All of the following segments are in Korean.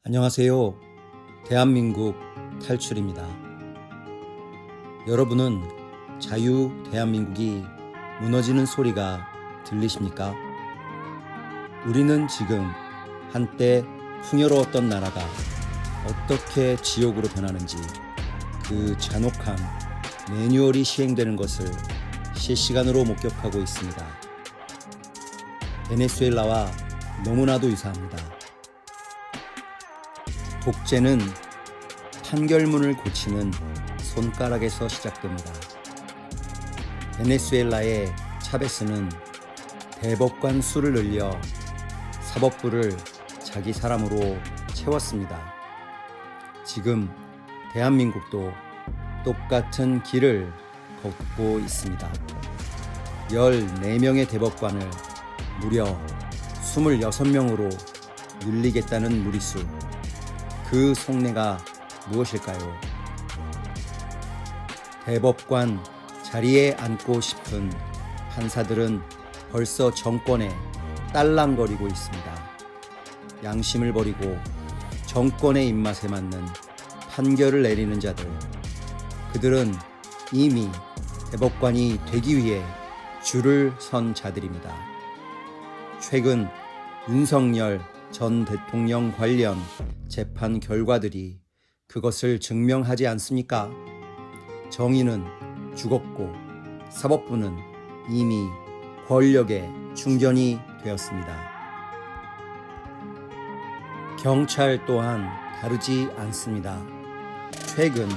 안녕하세요. 대한민국 탈출입니다. 여러분은 자유 대한민국이 무너지는 소리가 들리십니까? 우리는 지금 한때 풍요로웠던 나라가 어떻게 지옥으로 변하는지 그 잔혹한 매뉴얼이 시행되는 것을 실시간으로 목격하고 있습니다. 베네수엘라와 너무나도 유사합니다. 독재는 판결문을 고치는 손가락에서 시작됩니다. 베네수엘라의 차베스는 대법관 수를 늘려 사법부를 자기 사람으로 채웠습니다. 지금 대한민국도 똑같은 길을 걷고 있습니다. 14명의 대법관을 무려 26명으로 늘리겠다는 무리수. 그 속내가 무엇일까요? 대법관 자리에 앉고 싶은 판사들은 벌써 정권에 딸랑거리고 있습니다. 양심을 버리고 정권의 입맛에 맞는 판결을 내리는 자들, 그들은 이미 대법관이 되기 위해 줄을 선 자들입니다. 최근 윤석열 전 대통령 관련 재판 결과들이 그것을 증명하지 않습니까? 정의는 죽었고 사법부는 이미 권력에 충전이 되었습니다. 경찰 또한 다르지 않습니다. 최근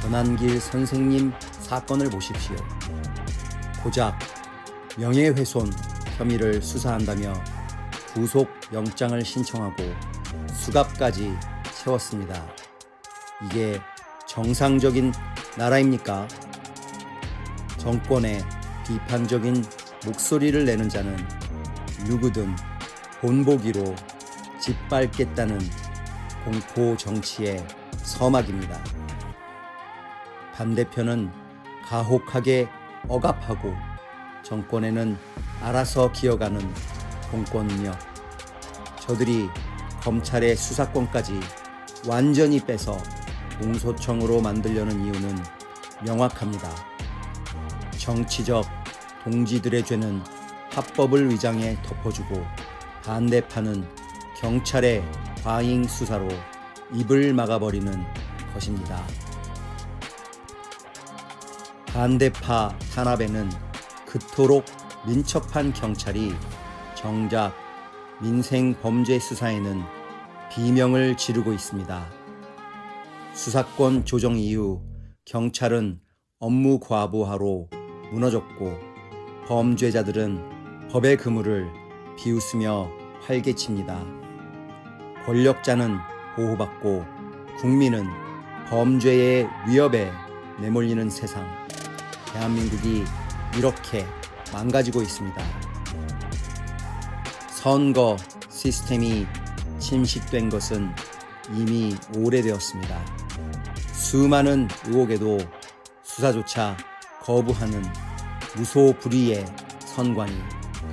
전한길 선생님 사건을 보십시오. 고작 명예훼손 혐의를 수사한다며 구속영장을 신청하고 수갑까지 채웠습니다. 이게 정상적인 나라입니까? 정권에 비판적인 목소리를 내는 자는 누구든 본보기로 짓밟겠다는 공포 정치의 서막입니다. 반대편은 가혹하게 억압하고 정권에는 알아서 기어가는 공권력. 저들이 검찰의 수사권까지 완전히 빼서 공소청으로 만들려는 이유는 명확합니다. 정치적 동지들의 죄는 합법을 위장해 덮어주고 반대파는 경찰의 과잉 수사로 입을 막아버리는 것입니다. 반대파 탄압에는 그토록 민첩한 경찰이 정작 민생 범죄 수사에는 비명을 지르고 있습니다. 수사권 조정 이후 경찰은 업무 과부하로 무너졌고 범죄자들은 법의 그물을 비웃으며 활개칩니다. 권력자는 보호받고 국민은 범죄의 위협에 내몰리는 세상. 대한민국이 이렇게 망가지고 있습니다. 선거 시스템이 침식된 것은 이미 오래되었습니다. 수많은 의혹에도 수사조차 거부하는 무소불위의 선관위,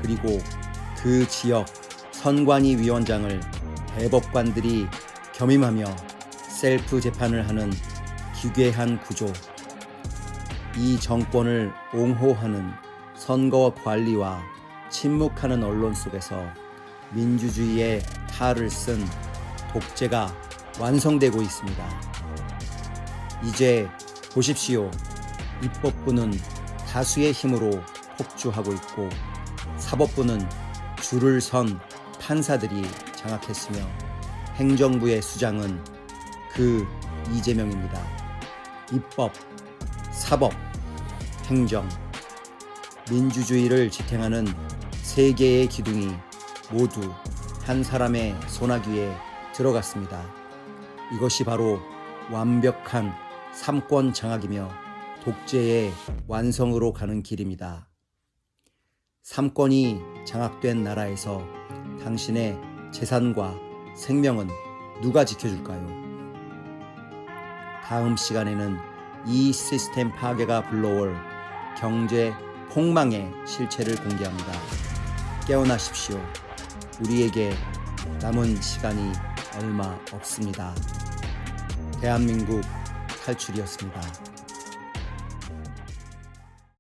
그리고 그 지역 선관위 위원장을 대법관들이 겸임하며 셀프 재판을 하는 기괴한 구조. 이 정권을 옹호하는 선거 관리와 침묵하는 언론 속에서 민주주의의 탈을 쓴 독재가 완성되고 있습니다. 이제 보십시오. 입법부는 다수의 힘으로 폭주하고 있고 사법부는 줄을 선 판사들이 장악했으며 행정부의 수장은 그 이재명입니다. 입법, 사법, 행정, 민주주의를 지탱하는 세 개의 기둥이 모두 한 사람의 손아귀에 들어갔습니다. 이것이 바로 완벽한 삼권 장악이며 독재의 완성으로 가는 길입니다. 삼권이 장악된 나라에서 당신의 재산과 생명은 누가 지켜줄까요? 다음 시간에는 이 시스템 파괴가 불러올 경제 폭망의 실체를 공개합니다. 깨어나십시오. 우리에게 남은 시간이 얼마 없습니다. 대한민국 탈출이었습니다.